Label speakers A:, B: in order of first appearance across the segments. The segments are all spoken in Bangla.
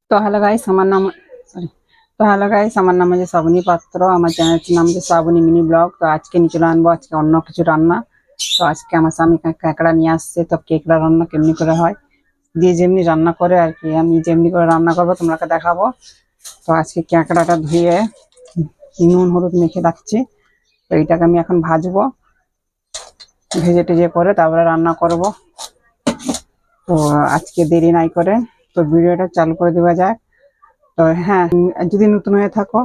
A: তো হ্যালো গাইস, আমার নাম সরি তো হ্যালো গাইস, আমার নাম হচ্ছে শ্রাবণী পাত্র। আমার চ্যানেলটির নাম হচ্ছে শ্রাবণী মিনি ব্লগ। তো আজকে নিয়ে চলে আনবো আজকে অন্য কিছু রান্না। তো আজকে আমার স্বামী কাঁকড়া নিয়ে আসছে। তো কাঁকড়া রান্না কেমনি করে হয় দিয়ে যেমনি রান্না করে আর কি, আমি যেমনি করে রান্না করবো তোমাকে দেখাবো। তো আজকে কাঁকড়াটা ধুয়ে নুন হলুদ মেখে রাখছি। তো এইটাকে আমি এখন ভাজবো, ভেজে টেজে করে তারপরে রান্না করব। তো আজকে দেরি নাই করে তো ভিডিওটা চালু করে দেওয়া যায়। তো হ্যাঁ, যদি নতুন হয়ে থাকো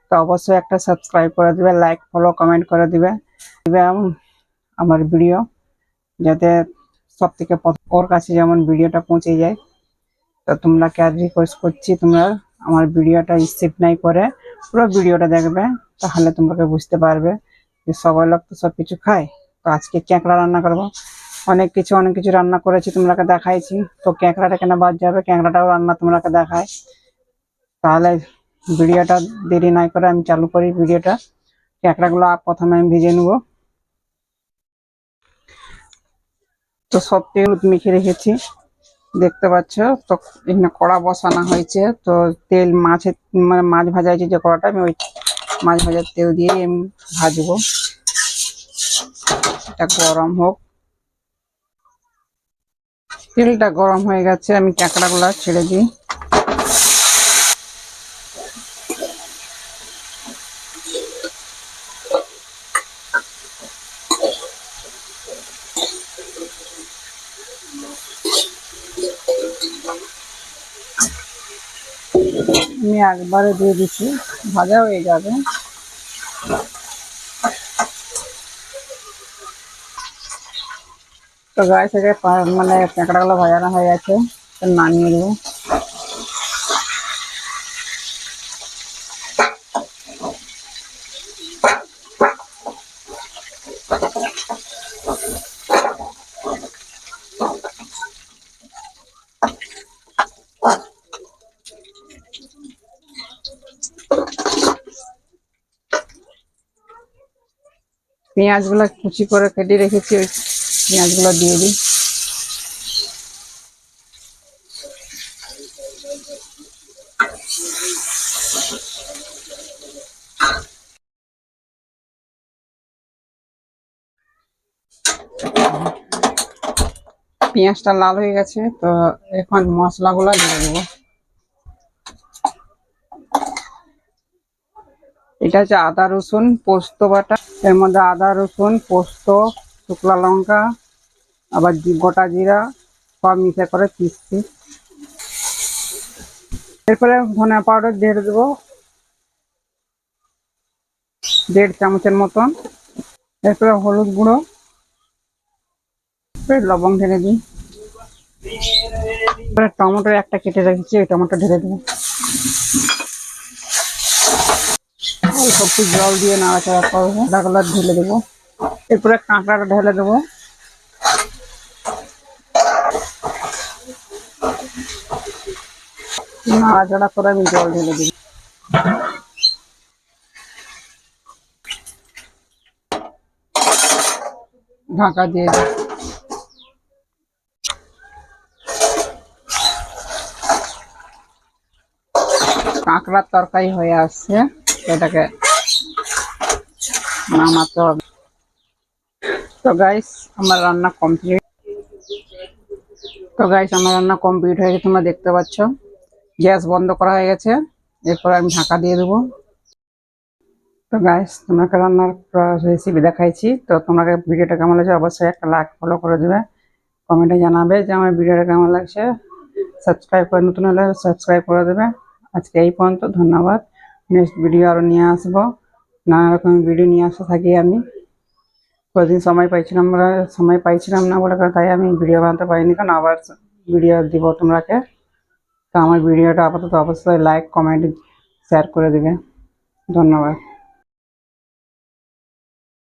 A: তো অবশ্যই একটা সাবস্ক্রাইব করে দিবে, লাইক ফলো কমেন্ট করে দিবে এবং আমার ভিডিও যাতে সব থেকে ওর কাছে যেমন ভিডিওটা পৌঁছে যায়। তো তোমরা কে রিকোয়েস্ট করছি, তোমরা আমার ভিডিওটা স্কিপ নাই করে পুরো ভিডিওটা দেখবে, তাহলে তোমরা বুঝতে পারবে যে সবাই লোক তো সবকিছু খায়। তো আজকে কাঁকড়া রান্না করবো। অনেক কিছু রান্না করেছি তোমরাকে দেখাইছি। তো কাঁকড়াটা কেন বাদ যাবে, কাঁকড়াটাও রান্না তোমরাকে দেখায়। তাহলে ভিডিওটা দেরি নাই করে আমি চালু করি ভিডিওটা। কাঁকড়াগুলো প্রথমে আমি ভেজে নেবো। তো সব তেল মেখে রেখেছি দেখতে পাচ্ছ। তো এখানে কড়া বসানো হয়েছে। তো তেল মাছের মানে মাছ ভাজা হয়েছে যে কড়াটা, আমি ওই মাছ ভাজার তেল দিয়ে আমি ভাজবো। এটা গরম হোক। তেলটা গরম হয়ে গেছে, আমি কাঁকড়াগুলো ছেড়ে দিই। আমি একবারে দিয়ে দিচ্ছি, ভাজা হয়ে যাবে। তো গায়ে থেকে মানে কাঁকড়াগুলো ভাজানো হয়ে গেছে, নামিয়ে দেবো। পেঁয়াজগুলো কুচি করে কেটে রেখেছি, ওই পেঁয়াজগুলো দিয়ে দিই। পেঁয়াজটা লাল হয়ে গেছে, তো এখন মশলাগুলো দিয়ে দেবো। এটা হচ্ছে আদা রসুন পোস্ত বাটা। এর মধ্যে আদা রসুন পোস্ত, শুকনো লঙ্কা, আবার গোটা জিরা সব মিশে করে পিসছি। এরপরে ধনিয়া পাউডার দিয়ে দেবো 1.5 চামচের মতন। এরপরে হলুদ গুঁড়ো, লবণ ঢেলে দিই। এরপরে টমেটো একটা কেটে রেখেছি, ওই টমেটো ঢেলে দেবো। অল্প একটু জল দিয়ে নাড়াচাড়া করবো, ডাকলা ঢেলে দেবো। এরপরে কাঁকড়াটা ঢেলে দেবো। নাড়াচাড়া করে আমি জল ঢেলে দিই। ঢাকা দিয়ে দিই। কাঁকড়ার তরকারি হয়ে আসছে, এটাকে নামাতে হবে। তো গাইস আমার রান্না কমপ্লিট। হয়ে গেছে, তোমরা দেখতে পাচ্ছ গ্যাস বন্ধ করা হয়ে গেছে। এরপর আমি ঢাকা দিয়ে দেবো। তো গাইস তোমাকে রান্নার রেসিপি দেখাইছি। তো তোমাকে ভিডিওটা কেমন লাগছে অবশ্যই একটা লাইক ফলো করে দেবে, কমেন্টে জানাবে যে আমার ভিডিওটা কেমন লাগছে। সাবস্ক্রাইব করে নতুন হলে সাবস্ক্রাইব করে দেবে। আজকে এই পর্যন্ত, ধন্যবাদ। নেক্সট ভিডিও আরও নিয়ে আসবো, নানা রকম ভিডিও নিয়ে আসতে থাকি আমি। কদিন সময় পাইছিলাম না বলে তাই আমি ভিডিও বানাতে পারিনি, কারণ আবার ভিডিও দিব তোমরাকে। তো আমার ভিডিওটা আপাতত অবশ্যই লাইক কমেন্ট শেয়ার করে দেবে। ধন্যবাদ।